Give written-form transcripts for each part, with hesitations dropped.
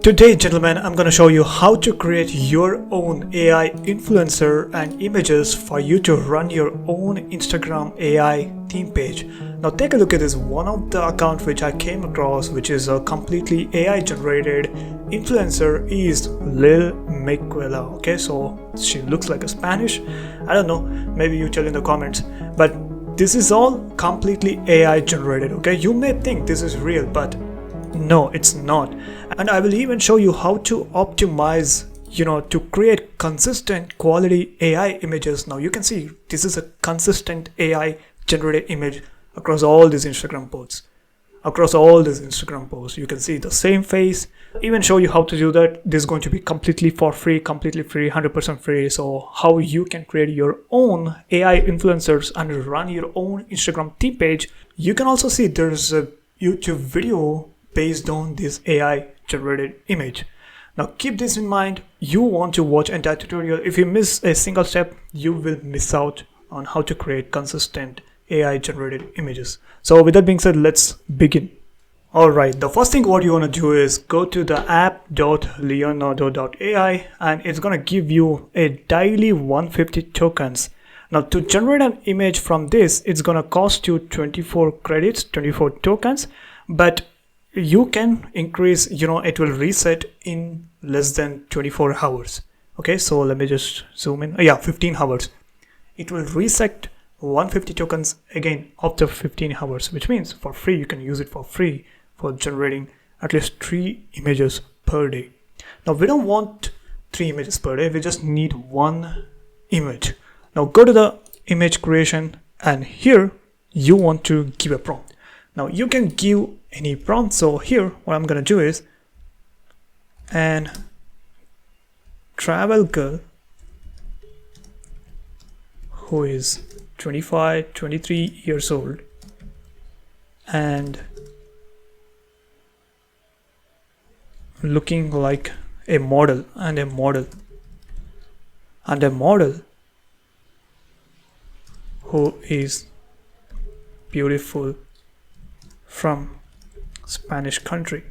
Today, gentlemen, I'm going to show you how to create your own AI influencer and images for you to run your own Instagram AI theme page. Now take a look at this. One of the accounts which I came across, which is a completely AI generated influencer, is Lil Miquela. Okay, so she looks like a Spanish. I don't know, maybe you tell in the comments, but this is all completely AI generated. Okay, you may think this is real, but no, it's not. And I will even show you how to optimize, to create consistent quality AI images. Now you can see this is a consistent AI generated image across all these Instagram posts. You can see the same face. Even show you how to do that. This is going to be completely free, 100% free. So how you can create your own AI influencers and run your own Instagram theme page. You can also see there's a YouTube video based on this AI generated image. Now keep this in mind. You want to watch entire tutorial. If you miss a single step, you will miss out on how to create consistent AI generated images. So with that being said, let's begin. Alright, the first thing what you want to do is go to the app.leonardo.ai and it's going to give you a daily 150 tokens. Now to generate an image from this, it's going to cost you 24 credits, 24 tokens, but you can increase, it will reset in less than 24 hours. Okay, so let me just zoom in. 15 hours. It will reset 150 tokens again after 15 hours, which means for free, you can use it for free for generating at least 3 images per day. Now we don't want 3 images per day. We just need 1 image. Now go to the image creation and here you want to give a prompt. Now you can give any prompt. So here what I'm gonna do is an travel girl who is 23 years old and looking like a model who is beautiful from Spanish country.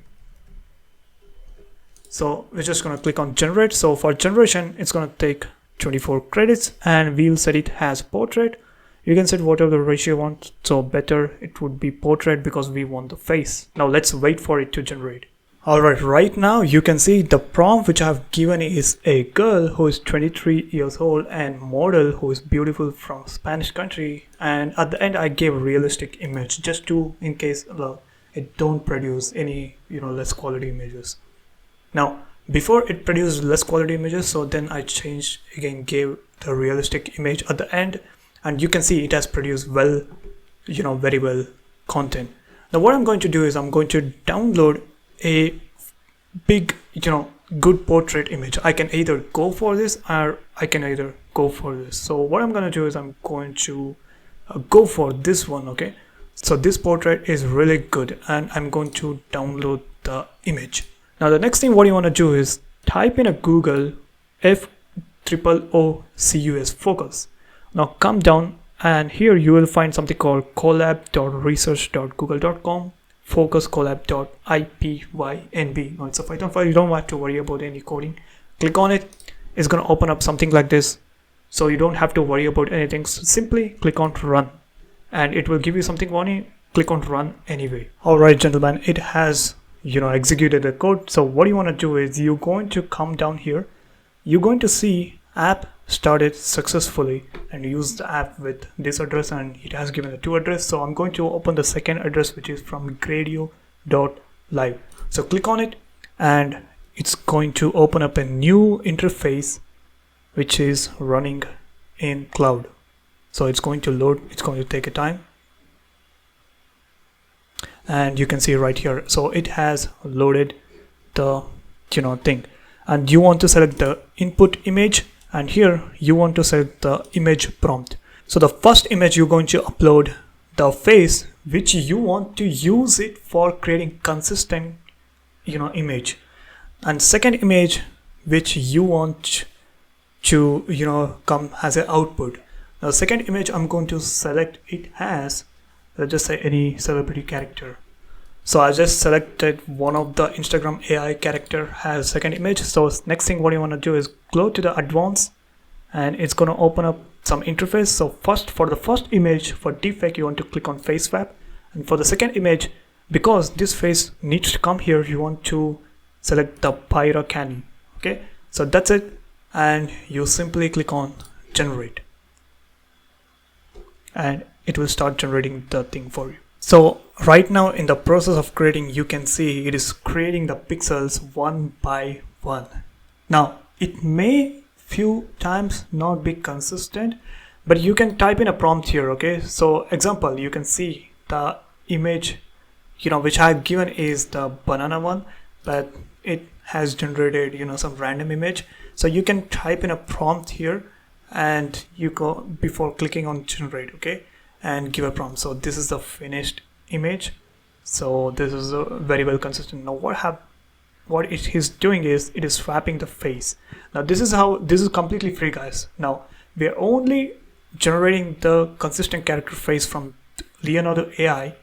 So we're just going to click on generate. So for generation, it's going to take 24 credits and we'll set it as portrait. You can set whatever the ratio you want. So better it would be portrait because we want the face. Now let's wait for it to generate. Alright, right now you can see the prompt which I have given is a girl who is 23 years old and model who is beautiful from Spanish country, and at the end I gave a realistic image just to in case it don't produce any less quality images. Now before it produced less quality images, so then I changed again, gave the realistic image at the end, and you can see it has produced well, very well content. Now what I'm going to do is I'm going to download a big good portrait image. I can either go for this or I can either go for this. So what I'm going to do is I'm going to go for this one. Okay, so this portrait is really good and I'm going to download the image. Now the next thing what you want to do is type in a Google FOOCUS focus. Now come down and here you will find something called collab.research.google.com focus collab.ipynb. Now it's a Python file. You don't have to worry about any coding. Click on it. It's going to open up something like this. So you don't have to worry about anything. So simply click on run and it will give you something funny. Click on run anyway. Alright gentlemen, it has executed the code. So what you want to do is you're going to come down here. You're going to see app started successfully and use the app with this address, and it has given the 2 address. So I'm going to open the second address which is from gradio.live. So click on it and it's going to open up a new interface which is running in cloud. So it's going to load. It's going to take a time. And you can see right here, so it has loaded the thing, and you want to select the input image, and here you want to select the image prompt. So the first image you're going to upload the face which you want to use it for creating consistent image, and second image which you want to come as an output. Now second image I'm going to select it as, let's just say any celebrity character. So I just selected one of the Instagram AI character as second image. So next thing what you want to do is go to the advanced, and it's going to open up some interface. So first, for the first image for deepfake, you want to click on face swap, and for the second image, because this face needs to come here, you want to select the Pyra Canny. Okay, so that's it, and you simply click on generate, and it will start generating the thing for you. So right now in the process of creating, you can see it is creating the pixels one by one. Now it may few times not be consistent, but you can type in a prompt here. Okay, so example, you can see the image, which I have given is the banana one, but it has generated, some random image. So you can type in a prompt here, and you go before clicking on generate, okay, and give a prompt. So this is the finished image. So this is very well consistent. Now what it is doing is it is swapping the face. Now this is completely free, guys. Now we are only generating the consistent character face from Leonardo AI.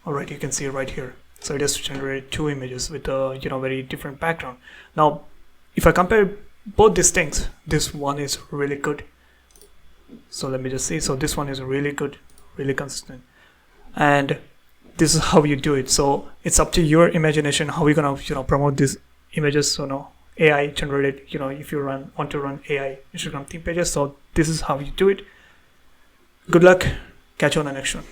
All right, you can see it right here. So it has generated two images with a very different background. Now if I compare both these things, this one is really good. So let me just see. So this one is really good, really consistent, and this is how you do it. So it's up to your imagination how you're gonna promote these images. So no AI generated, if you want to run AI Instagram theme pages. So this is how you do it. Good luck, catch you on the next one.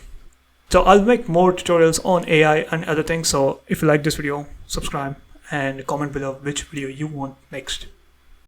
So I'll make more tutorials on AI and other things. So if you like this video, subscribe and comment below which video you want next.